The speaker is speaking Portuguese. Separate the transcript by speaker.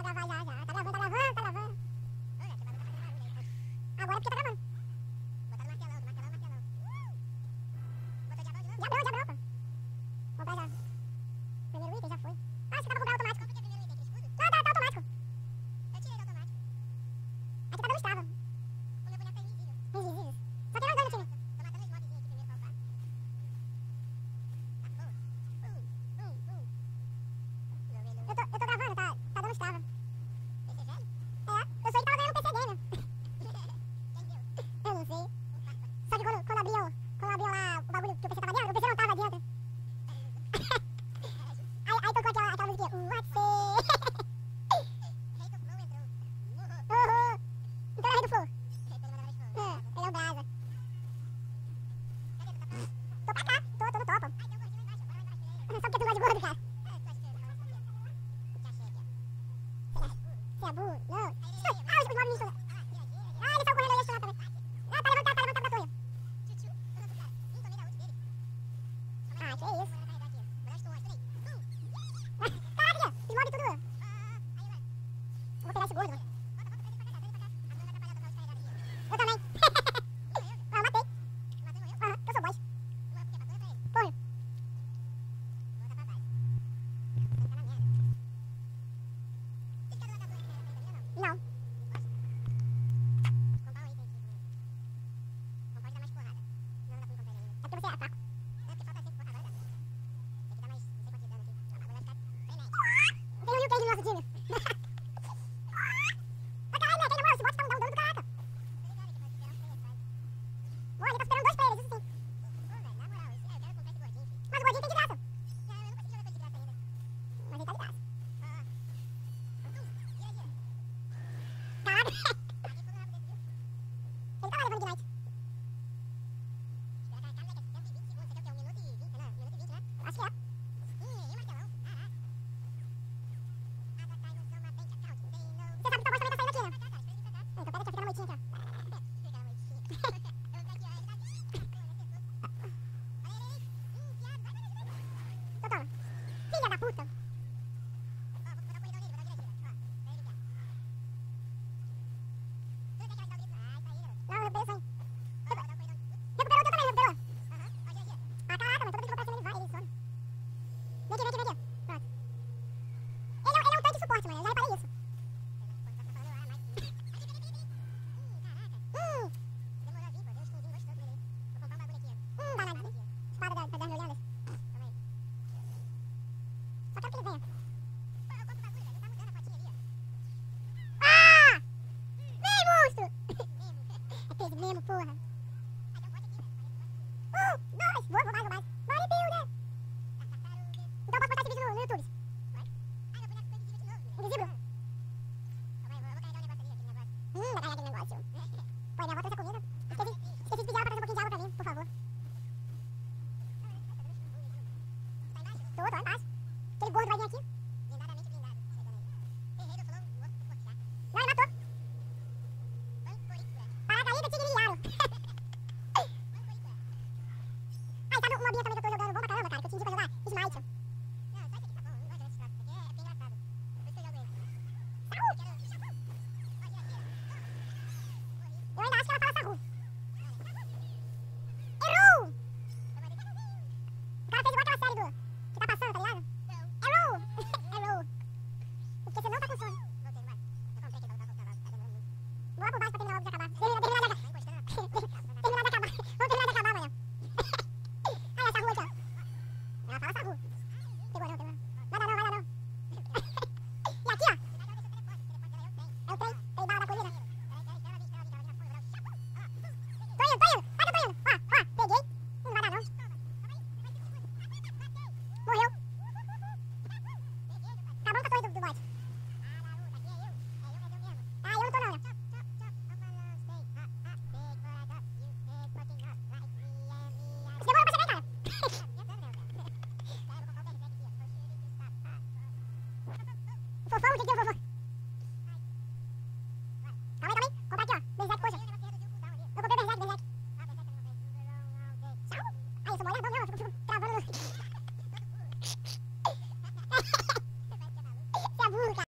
Speaker 1: gravar já, já. Tá gravando, tá gravando, tá gravando. Agora porque tá gravando. Botar no martelão, do martelão, martelão. Botou diabrão de novo? Diabrão, diabrão, pô. Comprar já. Primeiro item já foi. Ah, você tava comprando automático. Qual que é o primeiro item? Aquele escudo? Não, tá automático. Eu tirei do automático. Aqui tá dando estável. O meu boneco tá invisível. Invisível. Só tem mais dois no time. Tô matando os mobzinhos aqui primeiro pra upar. Tá boa. Eu tô gravando, tá dando estável. PC velho? É, eu sei que tava ganhando PC Gamer. Quem deu? Eu não sei. Só que quando abriu lá o bagulho que o PC tava dentro, o PC não tava dentro. Aí tocou aquela musiquinha. What's it? Rei do Flow entrou. Uhul. Então é Rei do Flow. Ele é o Brasa. Cadê? Tu tá pra lá? Tô pra cá. Tô no topo. Ai, tem um gordinho lá embaixo. Bora lá embaixo. Só porque tu gosta de gordo, cara. Tu acha que eu não sabia? Já achei aqui, ó. Você é burro? Não. Ah, os mobs estão... Ah, ele saiu correndo ali estourar também. Ah, tá levantado pra torre. Tchutchu. Eu não tô cara. Tomei da ult dele. Ah, que isso. Caraca, os mobs tudo. Eu vou pegar esse gordo. Eu também. Ah, eu matei. Aham, eu sou boss. Porra. Não. Comprar um item aqui. Não pode dar mais porrada. Não dá pra comprar ele ainda. É porque você é fraco. Não, porque falta 5 porra. Agora dá. Tem que dar mais, não sei quanto de dano aqui. O bagulho vai ficar bem lento. Tem um Liu Kang no nosso time. Ah, caralho, né? Quem namora esse bot tá me dando dano do caraca. Boa, ele tá esperando dois players, isso sim. Pô, velho, na moral, eu quero comprar esse gordinho, filho. Mas o gordinho tem de graça. Não, eu não consegui jogar com ele de graça ainda. Mas ele tá de graça. Gira. Caraca. Ele tá lá levando Ignite. Espera carregar, moleque, é 120 segundos. Você quer o quê? 1 minuto e 20? Não, 1 minuto e 20, né? Acho que é. E martelão. Caraca. Advertising on my bank account. They know. Você sabe que o teu voz também tá saindo aqui, né? Então pera aqui, fica na moitinha aqui, ó. Fica na moitinha. Eu vou ficar aqui, ó. Ele tá aqui. Olha ele. Viado. Vai. Então toma. Filha da puta. Ó, vou botar o corredor nele, vou dar gira. Ó, pra ele ligar. Tu tem que ajudar o grito. Ah, isso aí, garoto. Não, eu recuperei o sonho. Ó, vou botar o corredor. Recuperou o teu também, recuperou. Aham, ó, gira. Ah, caraca, mano, toda vez que eu vou pra cima ele vai, ele some. Vem aqui. Pronto. Ele é um tanque de suporte, mano, eu já reparei isso. Tá falando lá, mas... Caraca. Demorou a vir, pô, deu um skinzinho gostoso nele aí. Vou comprar um bagulho aqui, ó. Danadinho. Espada das meu lendas. Calma aí. Só quero que ele venha. Pô, eu compro o bagulho, velho, não tá mudando a fotinha ali, ó. Ah! Vem, monstro! Aquele mesmo, porra. Ah, tem um bot aqui, velho. Dois! Vou mais. Bodybuilder! Então eu posso botar esse vídeo no YouTube. Vai? Ah, meu boneco ficou invisível de novo. Invisível? Calma aí, eu vou carregar o negócio ali, aquele negócio. Vai carregar aquele negócio. Pô, minha avó trouxe a comida. Esqueci de pedir ela pra trazer um pouquinho de água pra mim, por favor. Tá embaixo? Tô lá embaixo. Aquele gordo vai vir aqui. Blindadamente blindado. Chegando aí. Rei do Flow, morto por forçar. Não, ele matou. Paracaída tigriaro. Ai, sabe uma bia também que eu tô jogando bom pra caramba, cara, que eu te indico pra jogar? Smite. Não, só esse aqui tá bom, eu não gosto desse troço. Esse aqui é engraçado. Por isso que eu jogo ele. Saúl! Eu ainda acho que ela fala Saúl. Errou! O cara fez igual aquela série do... que tá passando, tá ligado? Errou! Errou. Porque você não tá com sono. Voltei, vai. Eu comprei aqui, tá demorando muito. Vou lá por baixo pra terminar logo de acabar. Terminar de acabar. Vamos terminar de acabar, mano. Olha essa rua aqui, ó. Ela fala essa rua. Pegou não. Vai dar não. E aqui, ó. É o trem. Tem bala da colina. Tô indo. Vai que eu tô indo. Ó. Peguei. Não vai dar não. Morreu. Acabou com a torre do bot. Ah, eu não tô não. Isso demorou pra chegar, cara. O fofão, o que é o fofão?